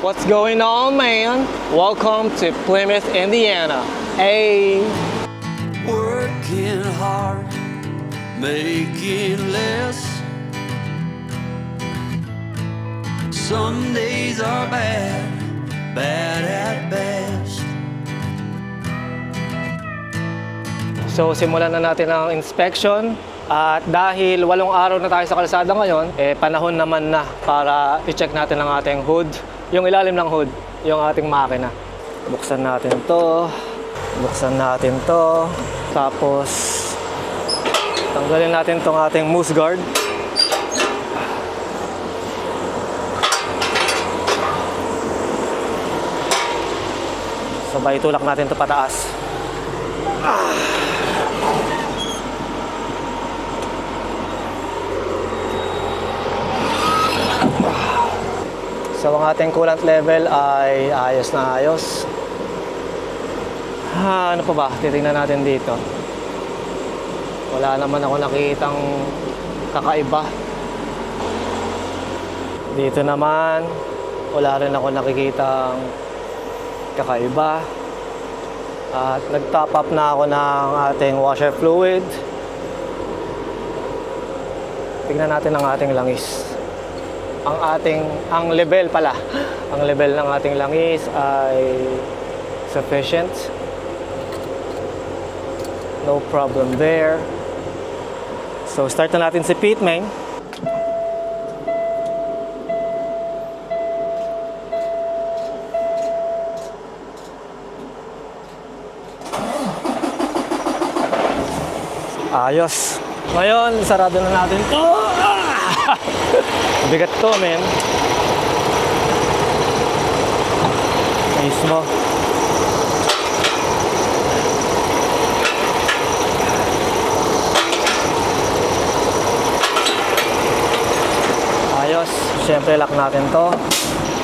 What's going on, man? Welcome to Plymouth, Indiana. Hey! Working hard, making less. Some days are bad, bad at best. So simulan na natin ang inspection. At dahil 8 araw na tayo sa kalsada ngayon, panahon naman na para i-check natin ang ating hood. Yung ilalim ng hood, yung ating makina. Buksan natin to. Buksan natin to. Tapos tanggalin natin tong ating mousse guard. Sabay tulak natin to pataas. So ang ating coolant level ay ayos na ayos. Ano pa ba? Titingnan natin dito. Wala naman ako nakitang kakaiba. Dito naman, wala rin ako nakikitang kakaiba. At nag-top up na ako ng ating washer fluid. Tingnan natin ang ating langis. Ang level pala. Ang level ng ating langis ay sufficient. No problem there. So start na natin si pit main. Ayos. Ngayon, sarado na natin to. Bigat to, men. Mismo. Ayos. Siyempre, lock natin to.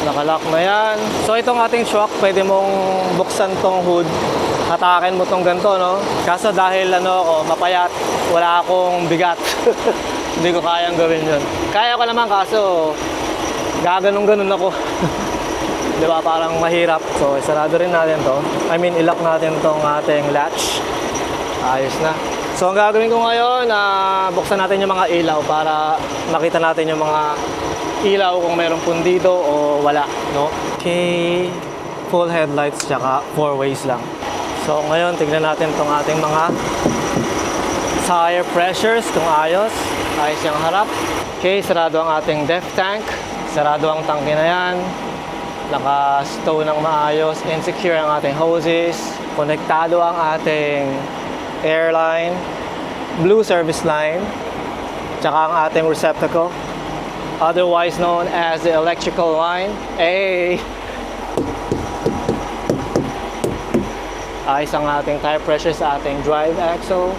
Nakalock na yan. So, itong ating shock, pwede mong buksan tong hood. Hatakin mo tong ganito, no? Kaso dahil ako, mapayat, wala akong bigat. Hindi ko kayang gawin yun. Kaya ko naman, kaso gaganong-ganon ako. Di ba? Parang mahirap. So, isarado rin natin to. I-lock natin tong ating latch. Ayos na. So, ang gagawin ko ngayon, buksan natin yung mga ilaw para makita natin yung mga ilaw kung mayroong pundido o wala, no? Okay. Full headlights, tsaka 4 ways lang. So, ngayon, tignan natin tong ating mga tire pressures, kung ayos. Ayos yung harap. Okay, sarado ang ating def tank. Sarado ang tangke na yan. Naka-stow ng maayos. Insecure ang ating hoses. Konektado ang ating airline. Blue service line. Tsaka ang ating receptacle. Otherwise known as the electrical line. Hey! Ayos ang ating tire pressure sa ating drive axle.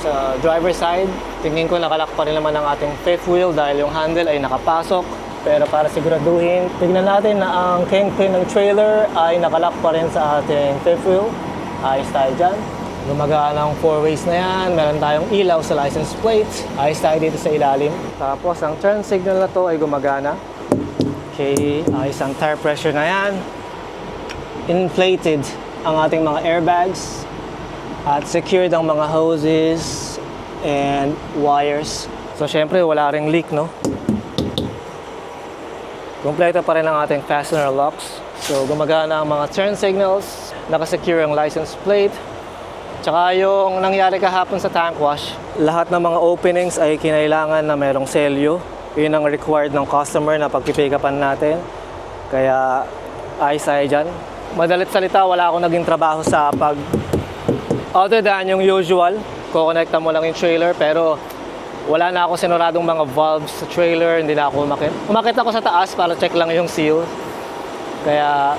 Sa driver side, tingin ko nakalock pa rin naman ang ating fifth wheel dahil yung handle ay nakapasok. Pero para siguraduhin, tignan natin na ang kingpin ng trailer ay nakalock pa rin sa ating fifth wheel. Ayos tayo dyan. Gumagana ang 4 ways na yan. Meron tayong ilaw sa license plate. Ayos tayo dito sa ilalim. Tapos ang turn signal na to ay gumagana. Okay, ayos ang tire pressure na yan. Inflated ang ating mga airbags. At secured ang mga hoses and wires. So syempre wala ring leak, no? Kompleto pa rin ang ating fastener locks. So gumagana ang mga turn signals, nakasecure ang license plate. Tsaka yung nangyari kahapon sa tank wash, lahat ng mga openings ay kinailangan na merong selyo. Yun ang required ng customer na pagpipick-upan natin. Kaya ayos tayo dyan. Madalit salita, wala akong naging trabaho sa other than yung usual, kukonekta mo lang yung trailer, pero wala na ako sinuradong mga valves sa trailer, hindi na ako umakit. Umakit ako sa taas para check lang yung seal. Kaya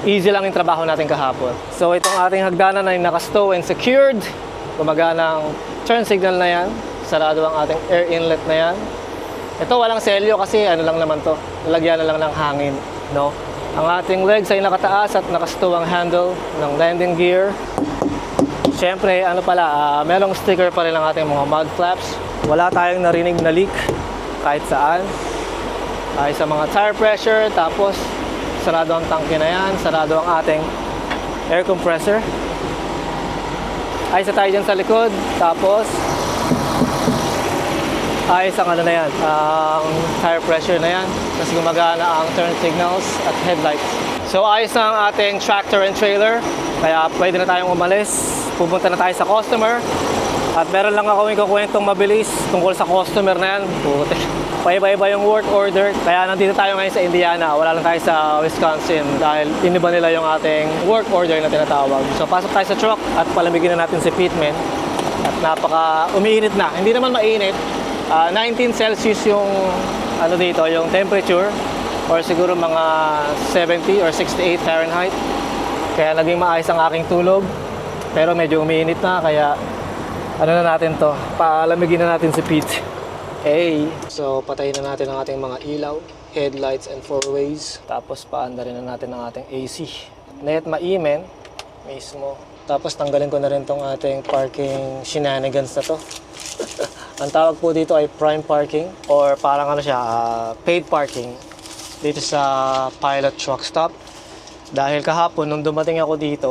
easy lang yung trabaho natin kahapon. So itong ating hagdanan ay naka-stow and secured. Gumagana ang turn signal na yan. Sarado ang ating air inlet na yan. Ito walang selyo kasi ano lang naman to, lalagyan na lang ng hangin, no? Ang ating legs ay nakataas at naka-stow ang handle ng landing gear. Siyempre, merong sticker pa rin ang ating mga mud flaps. Wala tayong narinig na leak kahit saan. Ay sa mga tire pressure, tapos sarado ang tangke na yan, sarado ang ating air compressor. Ayos na tayo dyan sa likod. Tapos ayos ang ano na yan, ang tire pressure na yan. Tapos gumagana ang turn signals at headlights. So ayos na ang ating tractor and trailer. Kaya pwede na tayong umalis. Pupunta na tayo sa customer. At meron lang ako yung kukwentong mabilis tungkol sa customer na yan. Putik. Paiba-iba yung work order. Kaya nandito tayo ngayon sa Indiana. Wala lang tayo sa Wisconsin dahil iniba nila yung ating work order na tinatawag. So pasok tayo sa truck at palamigin na natin si Pitman. At umiinit na. Hindi naman mainit. 19 Celsius yung ano dito, yung temperature. Or siguro mga 70 or 68 Fahrenheit. Kaya naging maayos ang aking tulog. Pero medyo umiinit na kaya ano na natin to, palamigin na natin si Pete. Hey! So, patayin na natin ang ating mga ilaw, headlights and four-ways. Tapos, paanda rin na natin ang ating AC. Net maimen, mismo. Tapos, tanggalin ko na rin tong ating parking shenanigans na to. Ang tawag po dito ay prime parking or parang ano siya, paid parking dito sa Pilot Truck Stop. Dahil kahapon, nung dumating ako dito,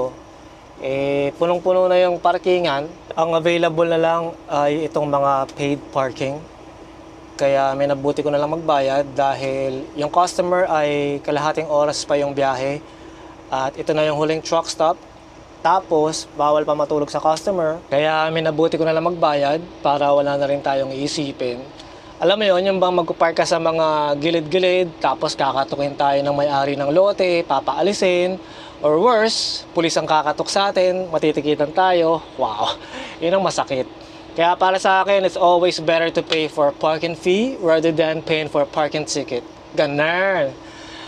punong-puno na yung parkingan. Ang available na lang ay itong mga paid parking. Kaya may nabuti ko na lang magbayad dahil yung customer ay kalahating oras pa yung biyahe. At ito na yung huling truck stop. Tapos, bawal pa matulog sa customer. Kaya may nabuti ko na lang magbayad para wala na rin tayong iisipin. Alam mo yun, yung bang magkupark ka sa mga gilid-gilid, tapos kakatukin tayo ng may-ari ng lote, papaalisin. Or worse, pulis ang kakatok sa atin, matitikitan tayo. Wow, yun ang masakit. Kaya para sa akin, it's always better to pay for parking fee rather than paying for parking ticket. Ganun.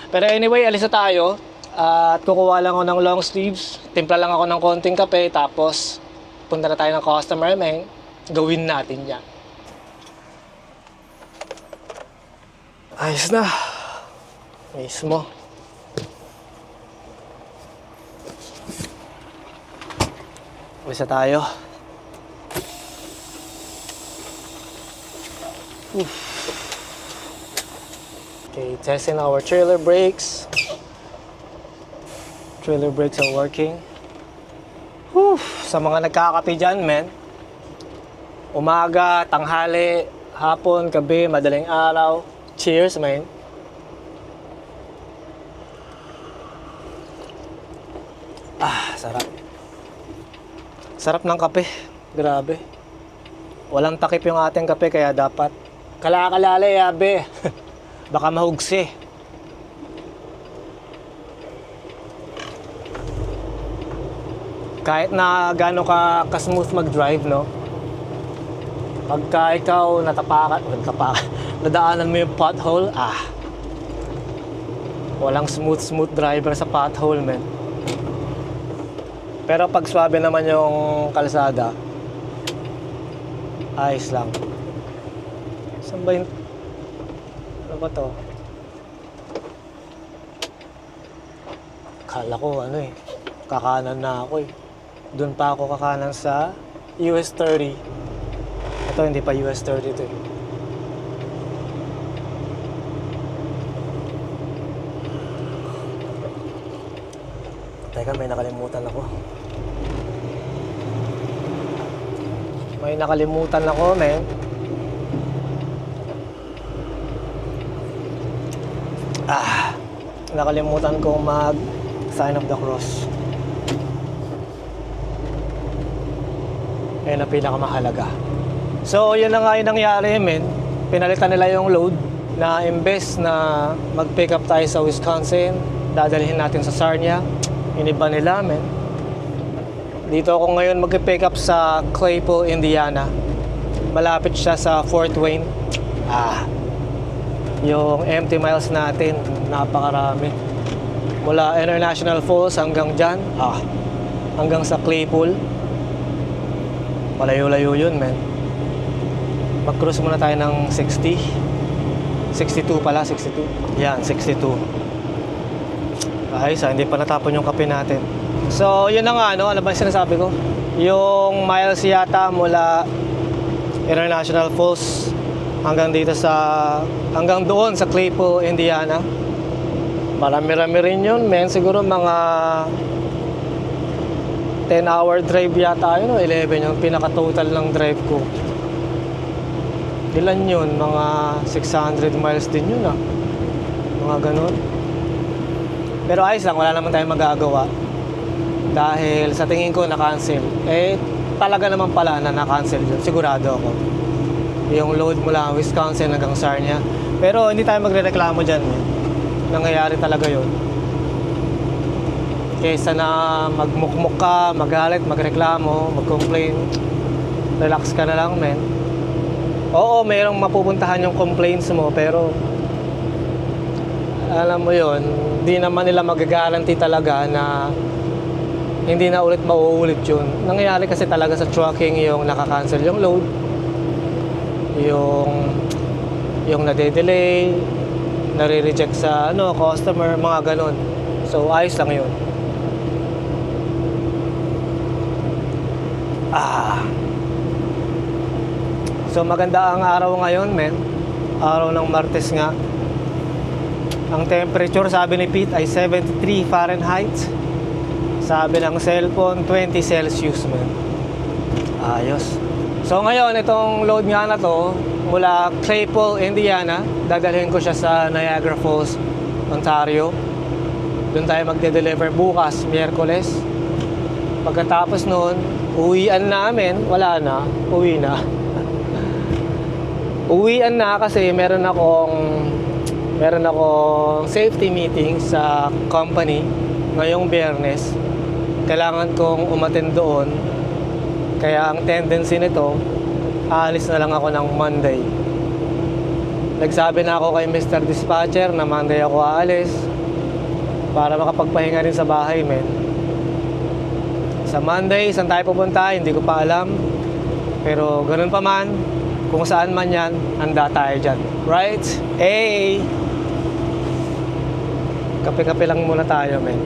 Pero anyway, alis na tayo. At kukuha lang ako ng long sleeves. Timpla lang ako ng konting kape. Tapos, punta na tayo ng customer, man. Gawin natin yan. Ayos na. Mismo. Uwisa tayo. Oof. Okay, testing our trailer brakes. Trailer brakes are working. Oof. Sa mga nagkakape dyan, men. Umaga, tanghali, hapon, gabi, madaling araw. Cheers, men. Sarap. Sarap ng kape. Grabe. Walang takip yung ating kape kaya dapat kalakalali, yabe. Baka mahugsi. Kahit na gaano ka smooth mag-drive, no? Pagka ikaw nadaanan mo yung pothole, walang smooth driver sa pothole, man. Pero pag swabe naman yung kalsada, ayos lang. Saan ba yung... Ano ba to? Kala ko kakanan na ako eh. Doon pa ako kakanan sa US 30. Ito hindi pa US 30 to eh. Teka, may nakalimutan ako. Men. Nakalimutan kong mag-sign of the cross. Yan ang pinakamahalaga. So, yun na nga yung nangyari, men. Pinalitan nila yung load na imbes na mag-pick up tayo sa Wisconsin, dadalhin natin sa Sarnia. Iniba nila, men. Dito ako ngayon mag-pick up sa Claypool, Indiana. Malapit siya sa Fort Wayne. Yung empty miles natin, napakarami. Mula International Falls hanggang dyan, hanggang sa Claypool. Malayo-layo yun, men. Mag-cruise muna tayo ng 60. 62 pala, 62. Yan, 62. Ayos, hindi pa natapon yung kape natin. So, yun na nga, ano ba yung sinasabi ko? Yung miles yata mula International Falls hanggang doon sa Claypool, Indiana. Marami-rami rin yun, men. Siguro mga 10-hour drive yata yun, o 11 yung pinaka-total ng drive ko. Ilan yun? Mga 600 miles din yun, ah. Mga ganun. Pero ayos lang, wala naman tayong magagawa. Dahil sa tingin ko na-cancel. Eh, talaga naman pala na na-cancel yun. Sigurado ako. Yung load mula Wisconsin hanggang Sarnia. Pero hindi tayo magre-reklamo dyan. Nangyayari talaga yun. Kaysa na magmukmuk ka, magalit, magreklamo, mag-complain, relax ka na lang, men. Oo, mayroong mapupuntahan yung complaints mo, pero alam mo yun, di naman nila mag-guarantee talaga na hindi na ulit mauulit yun. Nangyayari kasi talaga sa trucking yung nakakancel yung load, yung nade-delay, nare-reject sa customer, mga ganon. So, ayos lang yun. So maganda ang araw ngayon, men. Araw ng Martes nga. Ang temperature, sabi ni Pete, ay 73 Fahrenheit. Sabi ng cellphone, 20 Celsius, men. Ayos. So ngayon, itong load nga na to, mula Claypool, Indiana, dadalhin ko siya sa Niagara Falls, Ontario. Doon tayo magde-deliver bukas, Miyerkules. Pagkatapos noon, uwian namin, wala na, uwi na. Uwian na kasi meron akong safety meeting sa company ngayong Biyernes. Kailangan kong umattend doon. Kaya ang tendency nito, aalis na lang ako ng Monday. Nagsabi na ako kay Mr. Dispatcher na Monday ako aalis para makapagpahinga rin sa bahay, men. Sa Monday, saan tayo pupunta? Hindi ko pa alam. Pero ganun pa man, kung saan man yan, handa tayo dyan. Right? Hey! Kape-kape lang muna tayo, men.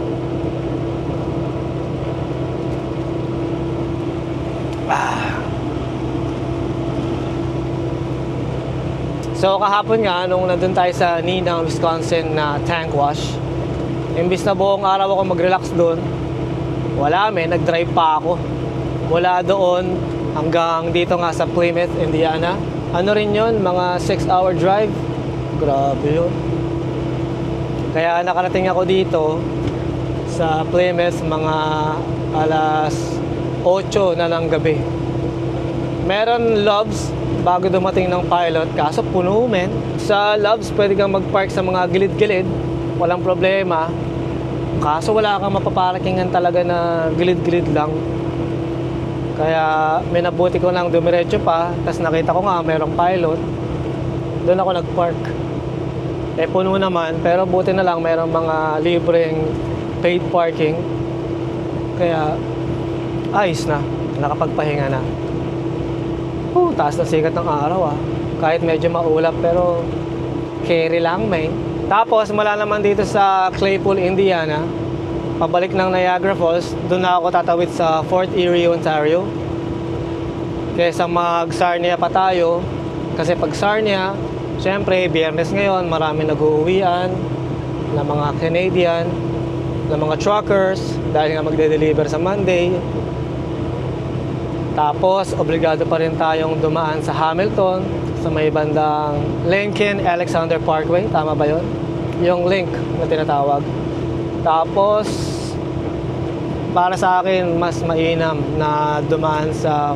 So, kahapon nga, nung nandun tayo sa Neenah, Wisconsin na tank wash, imbis na buong araw ako mag-relax doon, wala, men. Nag-drive pa ako. Mula doon hanggang dito nga sa Plymouth, Indiana. Ano rin yun? Mga 6-hour drive. Grabe yun. Kaya nakarating ako dito sa Plymouth mga alas 8 na ng gabi. Meron Loves bago dumating ng pilot, kaso puno, men. Sa Loves, pwede kang mag-park sa mga gilid-gilid. Walang problema. Kaso wala kang mapaparakingan talaga na gilid-gilid lang. Kaya may nabuti ko nang dumiretso pa, tapos nakita ko nga mayroong pilot. Doon ako nag-park. Eh puno naman, pero buti na lang mayroong mga libreng paid parking. Kaya ayos na, nakapagpahinga na. Taas na sikat ng araw, ah. Kahit medyo maulap, pero carry lang, may. Tapos mula naman dito sa Claypool, Indiana, pabalik ng Niagara Falls, doon na ako tatawid sa Fort Erie, Ontario. Kaysa mag-Sarnia pa tayo. Kasi pag Sarnia, syempre, Biyernes ngayon, marami nag-uuwian na mga Canadian, na mga truckers, dahil nga magde-deliver sa Monday. Tapos, obligado pa rin tayong dumaan sa Hamilton, sa may bandang Lincoln Alexander Parkway. Tama ba yun? Yung link na tinatawag. Tapos, para sa akin, mas mainam na dumaan sa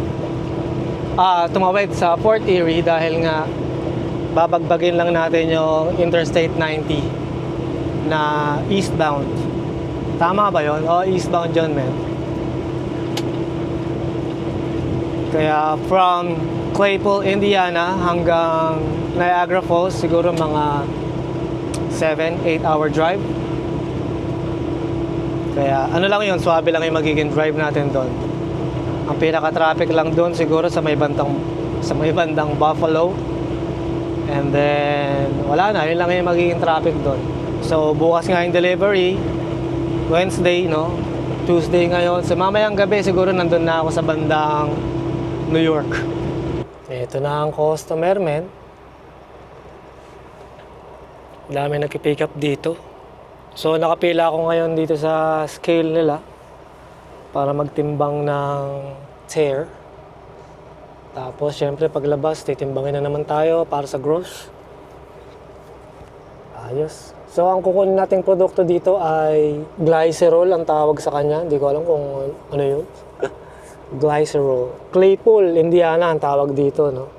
tumawid sa Fort Erie dahil nga babagbagin lang natin yung Interstate 90 na eastbound. Tama ba yun? Eastbound yun, man. Kaya from Claypool, Indiana hanggang Niagara Falls, siguro mga 7-8 hour drive. Kaya ano lang yun, swabe lang yung magiging drive natin doon. Ang pinaka-traffic lang doon siguro sa may bandang Buffalo. And then wala na, yun lang yung magiging traffic doon. So bukas nga yung delivery, Wednesday, no? Tuesday ngayon. So mamayang gabi siguro nandun na ako sa bandang New York. Ito na ang customer, men. Dami nagpipick up dito. So nakapila ako ngayon dito sa scale nila para magtimbang ng tear. Tapos syempre paglabas, titimbangin na naman tayo para sa gross. Ayos. So ang kukunin nating produkto dito ay glycerol ang tawag sa kanya. Hindi ko alam kung ano yun. Glycerol. Claypool, Indiana ang tawag dito, no?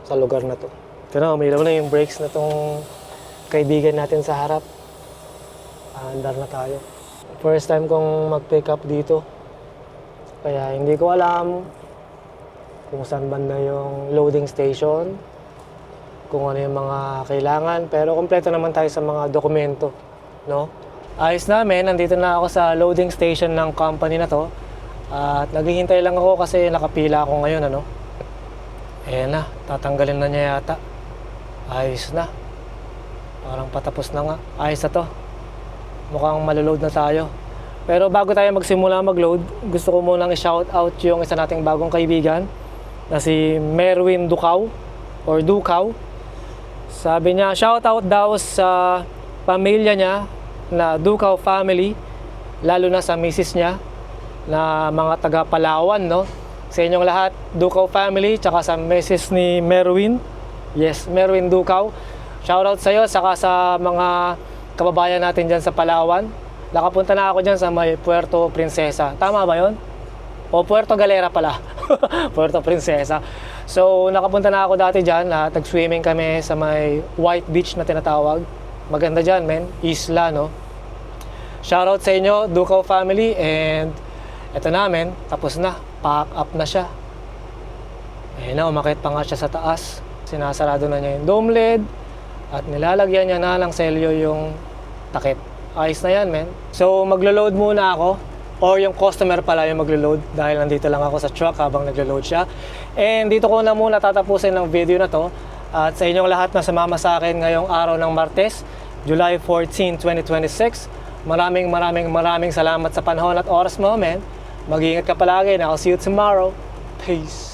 Sa lugar na to. Ito na, umilaw na yung brakes na tong kaibigan natin sa harap. Andar na tayo. First time kong mag-pick up dito. Kaya hindi ko alam kung saan banda yung loading station, kung ano yung mga kailangan, pero kompleto naman tayo sa mga dokumento, no? Ayos namin, nandito na ako sa loading station ng company na to. At naghihintay lang ako kasi nakapila ako ngayon, ano? Ayan na, tatanggalin na niya yata. Ayos na. Parang patapos na nga. Ayos na to. Mukhang maloload na tayo. Pero bago tayo magsimula mag-load, gusto ko munang i-shout out yung isa nating bagong kaibigan na si Merwin Ducaw or Ducaw. Sabi niya, shout out daw sa pamilya niya na Ducaw family, lalo na sa misis niya na mga taga Palawan, no? Sa inyong lahat, Ducaw family, tsaka sa misis ni Merwin. Yes, Merwin Ducaw. Shout out sa iyo, saka sa mga kababayan natin dyan sa Palawan. Nakapunta na ako dyan sa may Puerto Princesa. Tama ba yon? O Puerto Galera pala. Puerto Princesa. So, nakapunta na ako dati dyan. Nag-swimming kami sa may White Beach na tinatawag. Maganda dyan, men. Isla, no? Shoutout sa inyo, Ducaw family. And eto namin, tapos na. Pack up na siya. Ayun na, umakit pa nga siya sa taas. Sinasarado na niya yung dome lid. At nilalagyan niya na ng selyo yung takip. Ayos na yan, men. So, maglo-load muna ako. Or yung customer pala yung maglo-load dahil nandito lang ako sa truck habang naglo-load siya. And dito ko na muna tatapusin ng video na to. At sa inyong lahat na sumama sa akin ngayong araw ng Martes, July 14, 2026. Maraming salamat sa panahon at oras mo, men. Mag-iingat ka palagi and I'll see you tomorrow. Peace.